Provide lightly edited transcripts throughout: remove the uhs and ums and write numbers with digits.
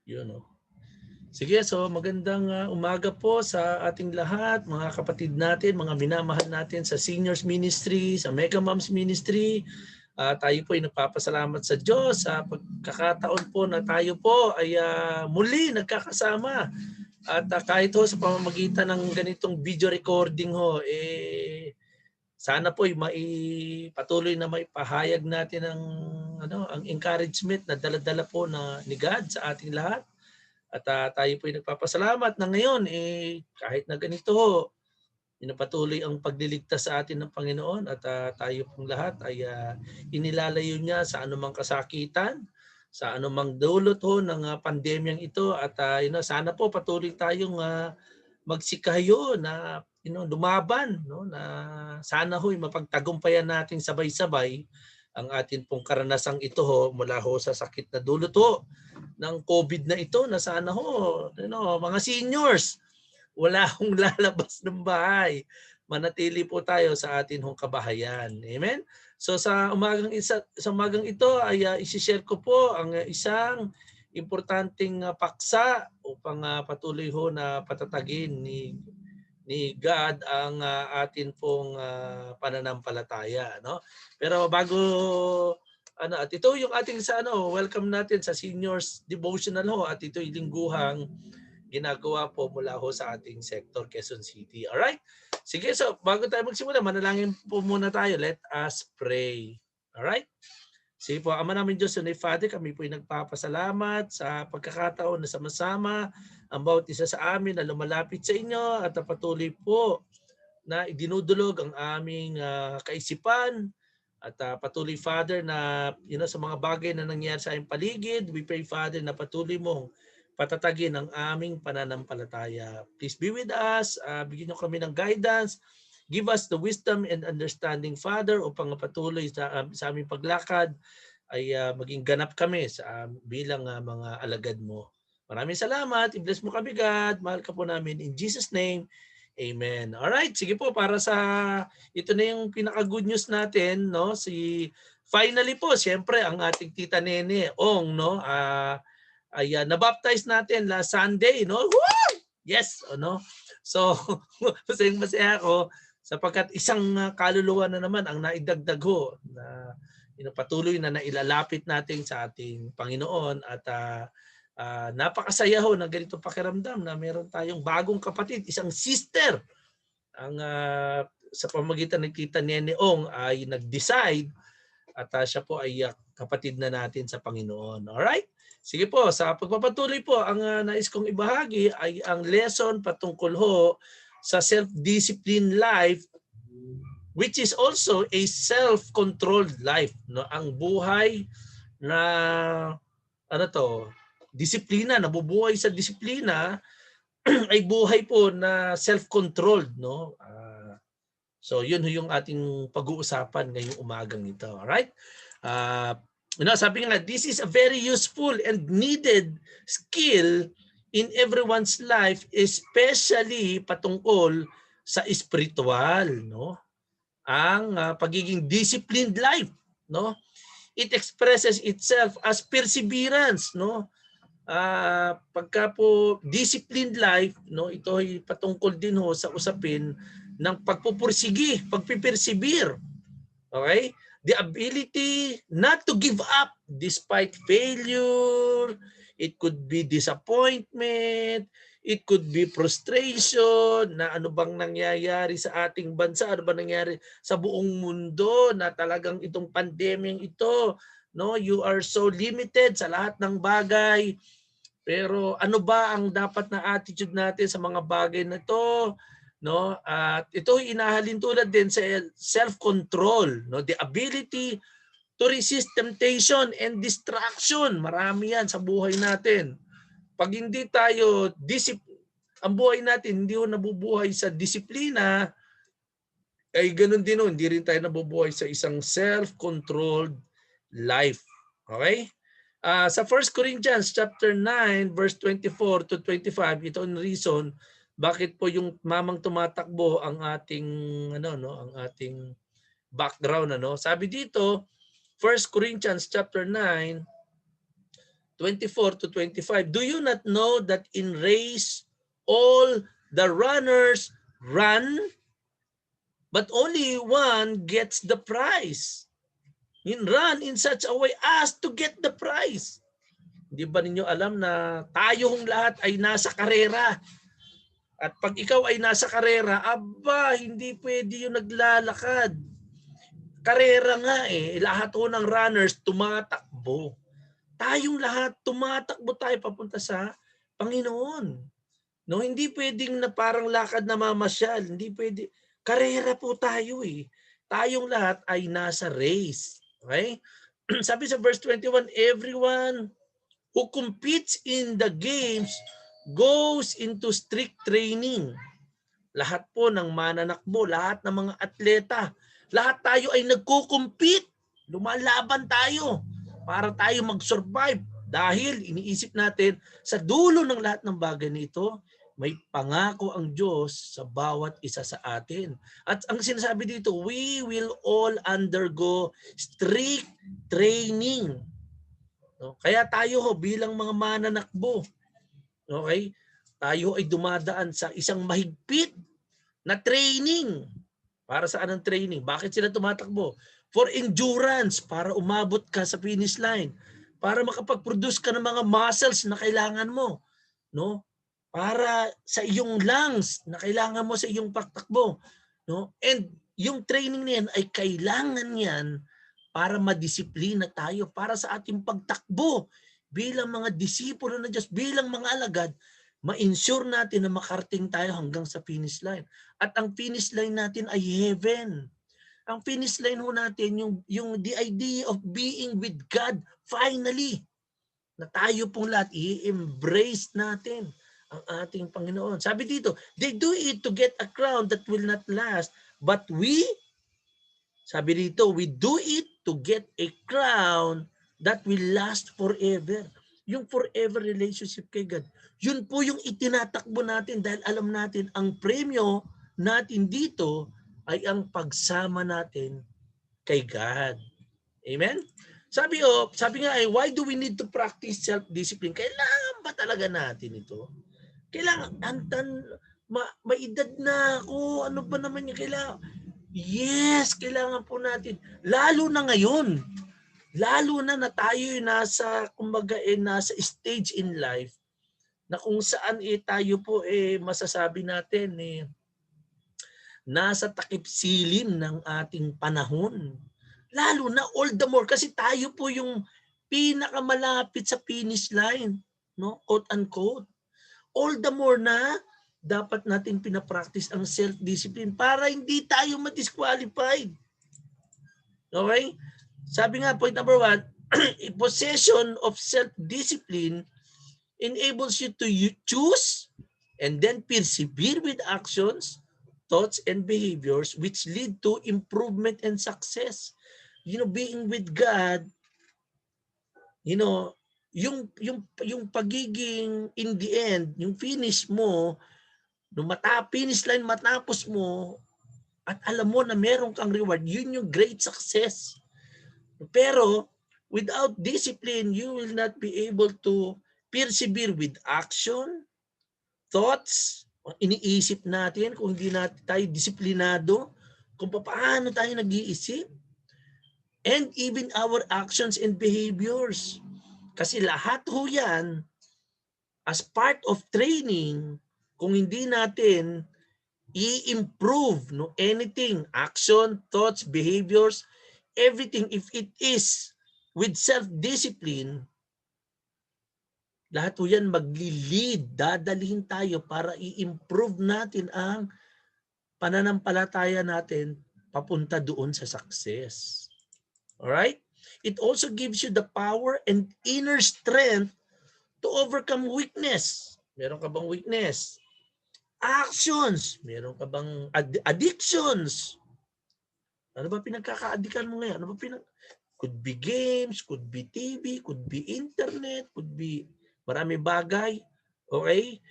Yun, no? Sige, so magandang umaga po sa ating lahat, mga kapatid natin, mga minamahal natin sa Seniors Ministry, sa Mega Moms Ministry. Tayo po ay nagpapasalamat sa Diyos sa pagkakataon po na tayo po ay muli nagkakasama. At kahit ho sa pamamagitan ng ganitong video recording ho, sana po ay patuloy na maipahayag natin ang encouragement na dala-dala po ni God sa ating lahat. At tayo po ay nagpapasalamat na ngayon kahit na ganito pinapatuloy ang pagliligtas sa atin ng Panginoon at tayo pong lahat ay inilalayo niya sa anumang kasakitan, sa anumang dulot ng pandemyang ito at sana po patuloy tayong magsikayo na lumaban, no, na sana ho'y mapagtagumpayan natin sabay-sabay ang atin pong karanasang ito mula sa sakit na dulot ng COVID na ito na sana mga seniors, wala akong lalabas ng bahay. Manatili po tayo sa atin hong kabahayan. Amen? So sa umagang ito ay isi-share ko po ang isang importanteng paksa upang patuloy na patatagin ni God ang atin pong pananampalataya, no? Pero bago at ito yung ating welcome natin sa Seniors Devotional at ito'y lingguhang ginagawa po mula sa ating sector Quezon City. All right? Sige, so bago tayo magsimula, manalangin po muna tayo. Let us pray. All right? Sige po, Ama namin Diyos, Sunay Father, kami po ay nagpapasalamat sa pagkakataon na sama-sama ang bawat isa sa amin na lumalapit sa inyo at patuloy po na idinudulog ang aming kaisipan at patuloy, Father, na sa mga bagay na nangyayari sa aming paligid, we pray, Father, na patuloy mong patatagin ang aming pananampalataya. Please be with us. Bigyan niyo kami ng guidance. Give us the wisdom and understanding, Father, upang patuloy sa aming paglakad ay maging ganap kami bilang mga alagad mo. Maraming salamat. I-bless mo kami, God. Mahal ka po namin. In Jesus' name, Amen. All right, sige po, para sa ito na yung pinaka-good news natin, no? Finally po, siyempre ang ating Tita Nene Ong, no? Ay na-baptize natin last Sunday, no? Woo! Yes, no? So, masaya ako sapagkat isang kaluluwa na naman ang naidagdag na patuloy na nailalapit natin sa ating Panginoon at napakasaya na ganito pakiramdam na meron tayong bagong kapatid, isang sister. Ang sa pamamagitan ng Tita Nene Ong ay nag-decide at siya po ay kapatid na natin sa Panginoon. Alright? Sige po, sa pagpapatuloy po, ang nais kong ibahagi ay ang lesson patungkol sa self-discipline life, which is also a self-controlled life. No? Ang buhay na disiplina, nabubuhay sa disiplina ay buhay po na self-controlled, no? So yun yung ating pag-uusapan ngayong umagang ito. All right? Sabi nga, this is a very useful and needed skill in everyone's life, especially patungkol sa spiritual, no? Ang pagiging disciplined life, no? It expresses itself as perseverance, no? Pagka po disciplined life, no, ito ay patungkol din sa usapin ng pagpupursige, pagpipersevere. Okay? The ability not to give up despite failure. It could be disappointment. It could be frustration na ano bang nangyayari sa ating bansa, ano bang nangyayari sa buong mundo na talagang itong pandemyang ito, no, you are so limited sa lahat ng bagay. Pero ano ba ang dapat na attitude natin sa mga bagay na ito, no? At ito inahalin tulad din sa self-control, no? The ability to resist temptation and distraction. Marami yan sa buhay natin. Pag hindi tayo ang buhay natin hindi nabubuhay sa disiplina, ay ganun din hindi rin tayo nabubuhay sa isang self-controlled life. Okay? Sa 1 Corinthians chapter 9 verse 24 to 25, ito ang reason bakit po yung mamang tumatakbo ang ating ang ating background. Sabi dito, 1 Corinthians chapter 9 24 to 25. Do you not know that in race all the runners run, but only one gets the prize? Run in such a way as to get the prize. Hindi ba ninyo alam na tayong lahat ay nasa karera? At pag ikaw ay nasa karera, aba, hindi pwede yung naglalakad. Karera nga eh, lahat ho ng runners tumatakbo. Tayong lahat tumatakbo tayo papunta sa Panginoon. No, hindi pwedeng na parang lakad na mamasyal, hindi pwede. Karera po tayo eh. Tayong lahat ay nasa race. Okay? Sabi sa verse 21, everyone who competes in the games goes into strict training. Lahat po ng mananakbo, lahat ng mga atleta, lahat tayo ay nagko-compete. Lumalaban tayo para tayo mag-survive dahil iniisip natin sa dulo ng lahat ng bagay nito, may pangako ang Diyos sa bawat isa sa atin. At ang sinasabi dito, we will all undergo strict training. No? Kaya tayo bilang mga mananakbo, okay? Tayo ay dumadaan sa isang mahigpit na training. Para saan ang training? Bakit sila tumatakbo? For endurance, para umabot ka sa finish line. Para makapag-produce ka ng mga muscles na kailangan mo. No? Para sa iyong lungs na kailangan mo sa iyong pagtakbo. No? And yung training niyan ay kailangan yan para madisiplina tayo, para sa ating pagtakbo bilang mga disipulo ng Diyos, bilang mga alagad, ma-ensure natin na makarating tayo hanggang sa finish line. At ang finish line natin ay heaven. Ang finish line ho natin, yung the idea of being with God, finally, na tayo pong lahat, i-embrace natin ang ating Panginoon. Sabi dito, they do it to get a crown that will not last, but sabi dito, we do it to get a crown that will last forever. Yung forever relationship kay God. Yun po yung itinatakbo natin dahil alam natin ang premyo natin dito ay ang pagsama natin kay God. Amen? Sabi nga ay, why do we need to practice self-discipline? Kailangan ba talaga natin ito? Kailangan, may edad na ako, ano ba naman yung kailangan? Yes, kailangan po natin. Lalo na ngayon. Lalo na tayo nasa, kumbaga, nasa stage in life na kung saan tayo po masasabi natin nasa takip silim ng ating panahon. Lalo na all the more kasi tayo po yung pinakamalapit sa finish line, no? Quote unquote. All the more na dapat natin pinapractice ang self-discipline para hindi tayo ma-disqualified. Okay? Sabi nga, point number 1, possession of self-discipline enables you to choose and then persevere with actions, thoughts, and behaviors which lead to improvement and success. Being with God, yung pagiging in the end, yung finish mo, finish line matapos mo, at alam mo na meron kang reward, yun yung great success. Pero without discipline, you will not be able to persevere with action, thoughts, iniisip natin kung hindi natin tayo disiplinado, kung paano tayo nag-iisip, and even our actions and behaviors. Kasi lahat ho yan, as part of training, kung hindi natin i-improve anything, action, thoughts, behaviors, everything, if it is with self-discipline, lahat po yan magli-lead, dadalhin tayo para i-improve natin ang pananampalataya natin papunta doon sa success. Alright? It also gives you the power and inner strength to overcome weakness. Meron ka bang weakness? Actions. Meron ka bang addictions? Ano ba pinagkaka-addikan mo ngayon? Could be games, could be TV, could be internet, could be marami bagay. Okay?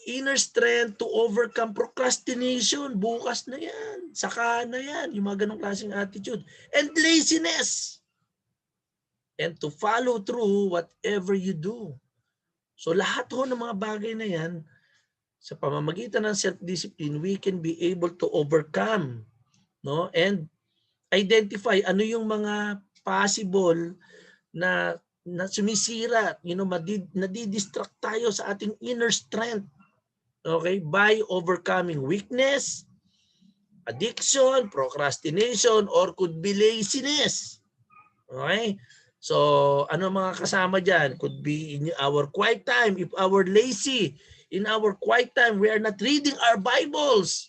Inner strength to overcome procrastination. Bukas na yan. Saka na yan. Yung mga ganong klaseng attitude. And laziness. and to follow through whatever you do. So lahat ho ng mga bagay na yan, sa pamamagitan ng self-discipline, we can be able to overcome, no? And identify ano yung mga possible na sumisira, nadidistract tayo sa ating inner strength, okay, by overcoming weakness, addiction, procrastination, or could be laziness. Okay? So, ano mga kasama dyan? Could be in our quiet time. If our lazy, in our quiet time, we are not reading our Bibles.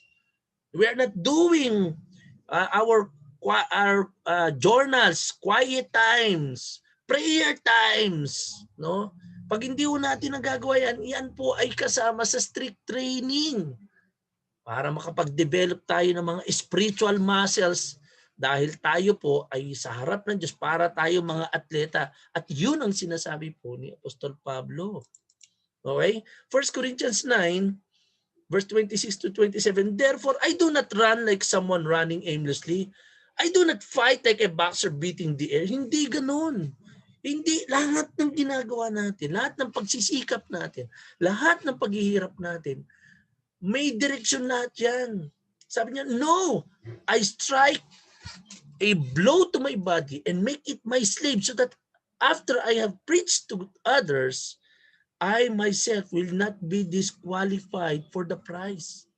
We are not doing our journals, quiet times, prayer times, no? Pag hindi po natin nagagawa yan, yan po ay kasama sa strict training para makapag-develop tayo ng mga spiritual muscles dahil tayo po ay sa harap ng Diyos para tayo mga atleta. At yun ang sinasabi po ni Apostol Pablo. Okay? 1 Corinthians 9, verse 26 to 27, therefore, I do not run like someone running aimlessly. I do not fight like a boxer beating the air. Hindi ganun. Hindi, lahat ng ginagawa natin, lahat ng pagsisikap natin, lahat ng paghihirap natin, may direksyon lahat yan. Sabi niya, no, I strike a blow to my body and make it my slave so that after I have preached to others, I myself will not be disqualified for the prize.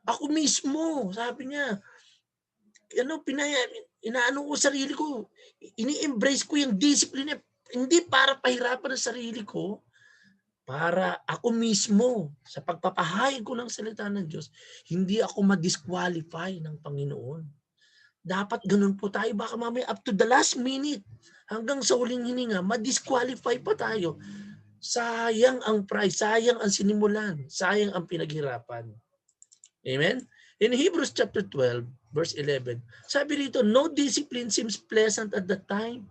Ako mismo, sabi niya, inaano ko sarili ko, ini-embrace ko yung discipline, hindi para pahirapan ang sarili ko, para ako mismo, sa pagpapahayag ko ng salita ng Diyos, hindi ako ma-disqualify ng Panginoon. Dapat ganun po tayo, baka mamaya up to the last minute, hanggang sa huling hininga, ma-disqualify pa tayo. Sayang ang prize, sayang ang sinimulan, sayang ang pinaghirapan. Amen? In Hebrews chapter 12, verse 11, sabi rito, no discipline seems pleasant at the time,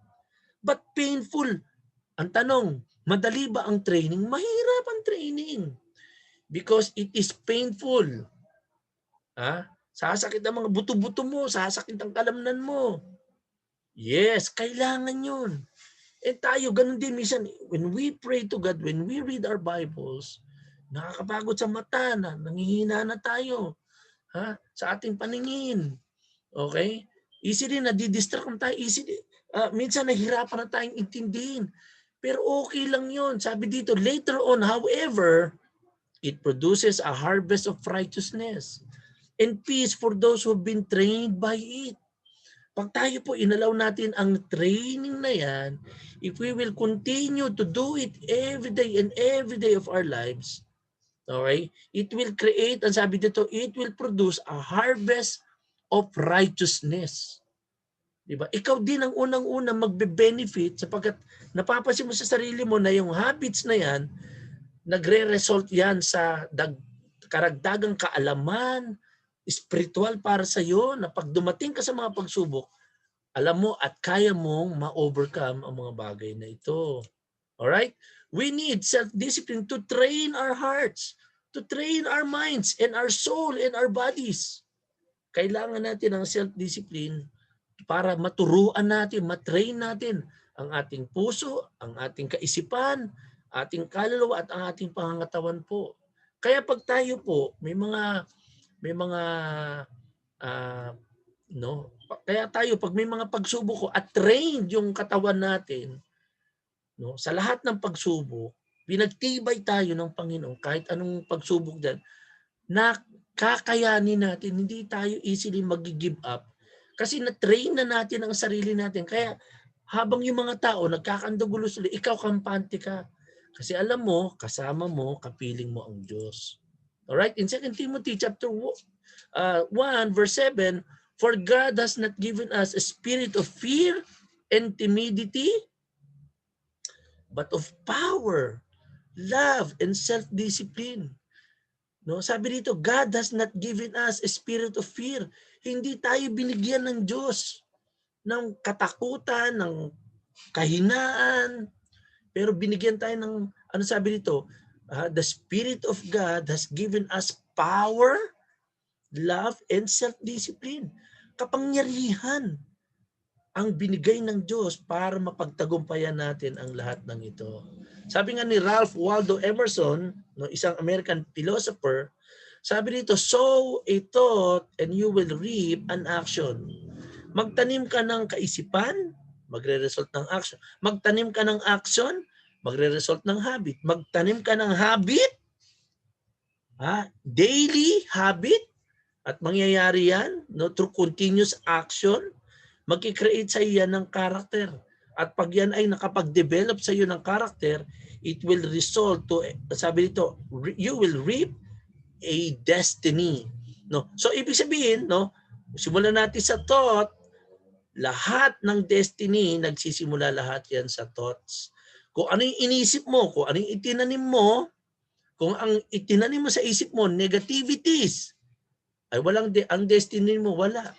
but painful. Ang tanong, madali ba ang training? Mahirap ang training because it is painful. Sasakit ang mga buto-buto mo, sasakit ang kalamnan mo. Yes, kailangan yun. Tayo, ganun din minsan, when we pray to God, when we read our Bibles, nakakapagod sa mata na, nanghihina na tayo sa ating paningin. Okay? Easily nadidistract tayo. Easily, minsan nahihirapan na tayong intindihin. Pero okay lang yun. Sabi dito, later on, however, it produces a harvest of righteousness and peace for those who have been trained by it. Pag tayo po inalaw natin ang training na yan, if we will continue to do it every day and every day of our lives, okay, it will create, ang sabi dito, it will produce a harvest of righteousness. Diba? Ikaw din ang unang-unang magbe-benefit sapagkat napapansin mo sa sarili mo na yung habits na yan, nagre-result yan sa karagdagang kaalaman, spiritual para sa iyo na pag dumating ka sa mga pagsubok, alam mo at kaya mong ma-overcome ang mga bagay na ito. Alright? We need self-discipline to train our hearts, to train our minds and our soul and our bodies. Kailangan natin ng self-discipline para maturuan natin, matrain natin ang ating puso, ang ating kaisipan, ating kaluluwa at ang ating pangangatawan po. Kaya pag tayo po may mga kaya tayo pag may mga pagsubok at trained yung katawan natin, sa lahat ng pagsubok, pinagtibay tayo ng Panginoon kahit anong pagsubok diyan, na kakayanin natin, hindi tayo easily mag-give up kasi na-train na natin ang sarili natin. Kaya habang yung mga tao nagkakandagulo-gulo, ikaw kampante ka. Kasi alam mo, kasama mo, kapiling mo ang Diyos. Alright? In 2 Timothy chapter 1 verse 7, for God has not given us a spirit of fear and timidity, but of power, love, and self-discipline. No, sabi dito, God has not given us a spirit of fear. Hindi tayo binigyan ng Diyos ng katakutan, ng kahinaan, pero binigyan tayo ng, ano sabi dito, the Spirit of God has given us power, love, and self-discipline. Kapangyarihan. ang binigay ng Diyos para mapagtagumpayan natin ang lahat ng ito. Sabi nga ni Ralph Waldo Emerson, no, isang American philosopher, sabi dito, sow a thought and you will reap an action. Magtanim ka ng kaisipan, magre-result ng action. Magtanim ka ng action, magre-result ng habit. Magtanim ka ng habit, daily habit, at mangyayari yan through continuous action, mag-create sa iyo yan ng character. At pag yan ay nakapag-develop sa iyo ng character, it will result to, sabi dito, you will reap a destiny. No? So ibig sabihin, simulan natin sa thought, lahat ng destiny, nagsisimula lahat yan sa thoughts. Kung ano yung inisip mo, kung ano yung itinanim mo, kung ang itinanim mo sa isip mo, negativities, ay ang destiny mo, wala.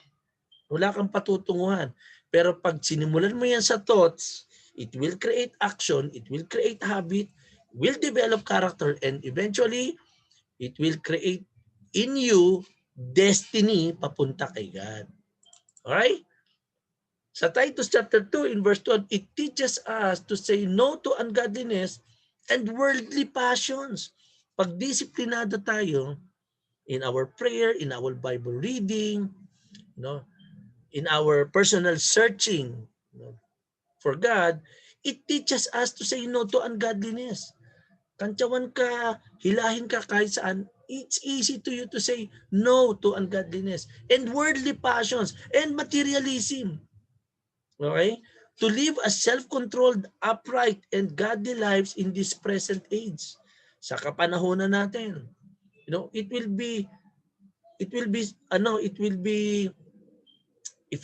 Wala kang patutunguhan. Pero pag sinimulan mo yan sa thoughts, it will create action, it will create habit, will develop character, and eventually, it will create in you destiny papunta kay God. Alright? Sa Titus chapter 2 in verse 12, it teaches us to say no to ungodliness and worldly passions. Pag disiplinado tayo in our prayer, in our Bible reading, in our personal searching for God, it teaches us to say no to ungodliness. Kantsawan ka, hilahin ka kahit saan, it's easy to you to say no to ungodliness and worldly passions and materialism. Okay? To live a self-controlled, upright, and godly lives in this present age. Sa kapanahonan natin. It will be, if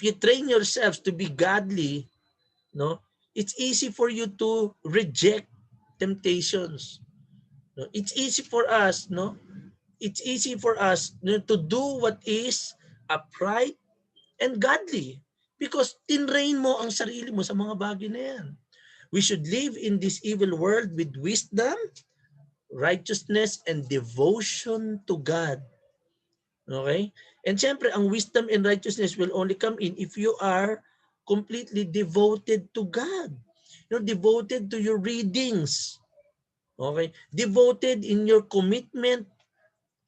you train yourselves to be godly, it's easy for you to reject temptations. It's easy for us, to do what is upright and godly because tinrain mo ang sarili mo sa mga bagay na yan. We should live in this evil world with wisdom, righteousness, and devotion to God. Okay? And siyempre, ang wisdom and righteousness will only come in if you are completely devoted to God. Devoted to your readings. Okay? Devoted in your commitment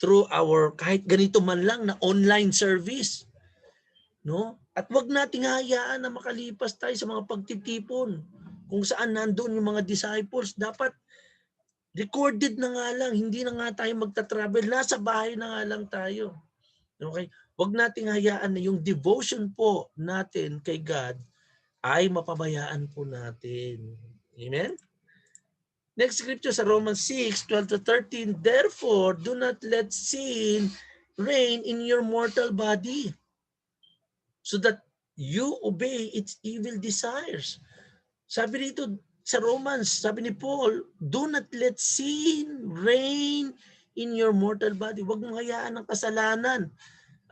through our, kahit ganito man lang na online service. At wag nating hayaan na makalipas tayo sa mga pagtitipon kung saan nandoon yung mga disciples. Dapat recorded na nga lang, hindi na nga tayo magta-travel, nasa bahay na nga lang tayo. Okay? Wag nating hayaan na yung devotion po natin kay God ay mapabayaan po natin. Amen? Next scripture sa Romans 6:12-13, therefore, do not let sin reign in your mortal body so that you obey its evil desires. Sabi dito sa Romans, sabi ni Paul, do not let sin reign in your mortal body. Huwag mong hayaan ng kasalanan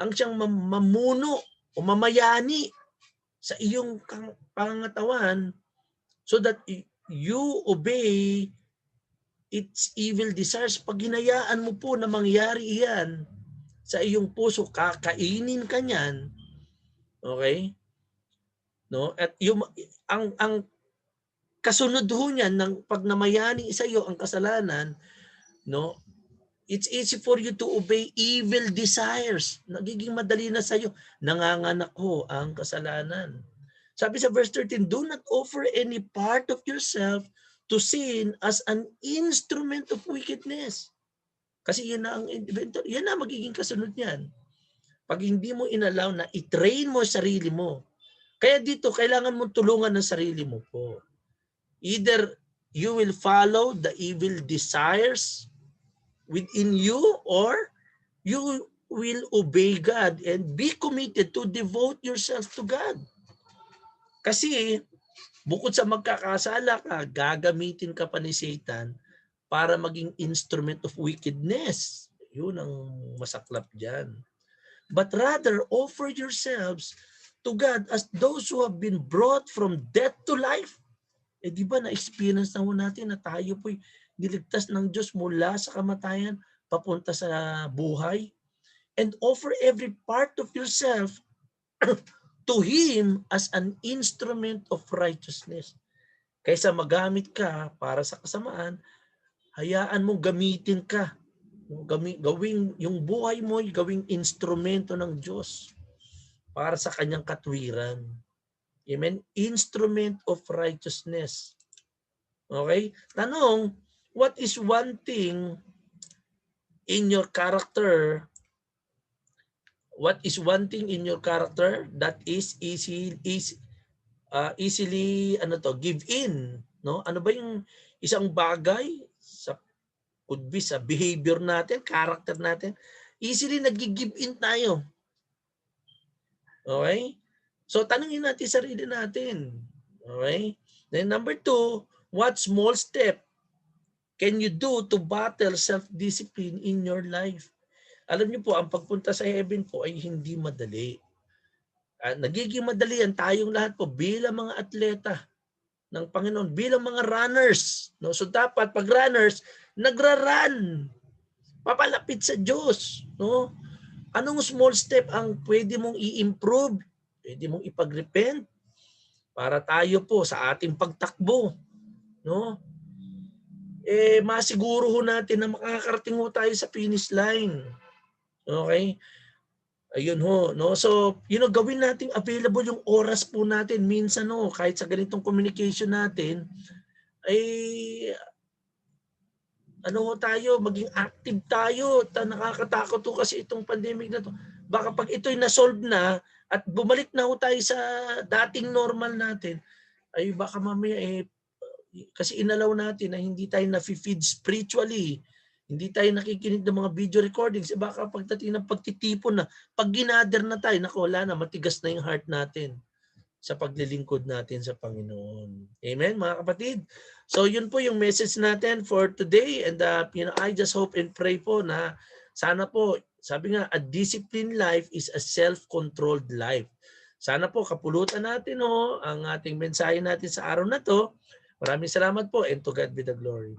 ang siyang mamuno o mamayani sa iyong pangangatawan so that you obey its evil desires. Pag hinayaan mo po na mangyari iyan sa iyong puso, kakainin ka niyan. Okay? At yung ang kasunod ho niyan ng pag namayani sa iyo ang kasalanan, it's easy for you to obey evil desires. Nagiging madali na sa iyo, nanganganak ho ang kasalanan. Sabi sa verse 13, do not offer any part of yourself to sin as an instrument of wickedness. Kasi yan na ang inventor, yan na magiging kasunod niyan. Pag hindi mo inalaw na i-train mo sarili mo. Kaya dito, kailangan mong tulungan ng sarili mo po. Either you will follow the evil desires within you or you will obey God and be committed to devote yourself to God. Kasi bukod sa magkakasala ka, gagamitin ka pa ni Satan para maging instrument of wickedness. Yun ang masaklap dyan. But rather, offer yourselves to God as those who have been brought from death to life. Di ba na-experience na ho natin na tayo po'y niligtas ng Diyos mula sa kamatayan papunta sa buhay? And offer every part of yourself to Him as an instrument of righteousness. Kaysa magamit ka para sa kasamaan, hayaan mong gamitin ka. Gawing yung buhay mo, gawing instrumento ng Diyos para sa kanyang katwiran. Amen? Instrument of righteousness. Okay? Tanong, what is one thing in your character? What is one thing in your character that is easily give in, no? Ano ba yung isang bagay sa could be sa behavior natin, character natin, easily nag-give in tayo. Okay? So tanungin natin sarili natin. Okay? Then number 2, what small step can you do to battle self-discipline in your life? Alam niyo po, ang pagpunta sa heaven po ay hindi madali. Nagiging madali yan tayong lahat po bilang mga atleta ng Panginoon, bilang mga runners. No? So dapat pag runners, nagra-run. Papalapit sa Diyos. No? Anong small step ang pwede mong i-improve? Pwede mong ipag-repent para tayo po sa ating pagtakbo. No? Masiguro ho natin na makakarating ho tayo sa finish line. Okay? Ayun ho, no? So, gawin nating available yung oras po natin. Minsan kahit sa ganitong communication natin, ay tayo, maging active tayo. Nakakatakot ho kasi itong pandemic na to. Baka pag ito'y na-solve na at bumalik na ho tayo sa dating normal natin, ay baka mamaya kasi inalaw natin na hindi tayo na-feed spiritually. Hindi tayo nakikinig ng mga video recordings. Baka pagdating ng pagtitipon na, pag ginather na tayo, wala na, matigas na yung heart natin sa paglilingkod natin sa Panginoon. Amen, mga kapatid? So yun po yung message natin for today. And I just hope and pray po na sana po, sabi nga, a disciplined life is a self-controlled life. Sana po kapulutan natin ang ating mensahe natin sa araw na to. Maraming salamat po and to God be the glory.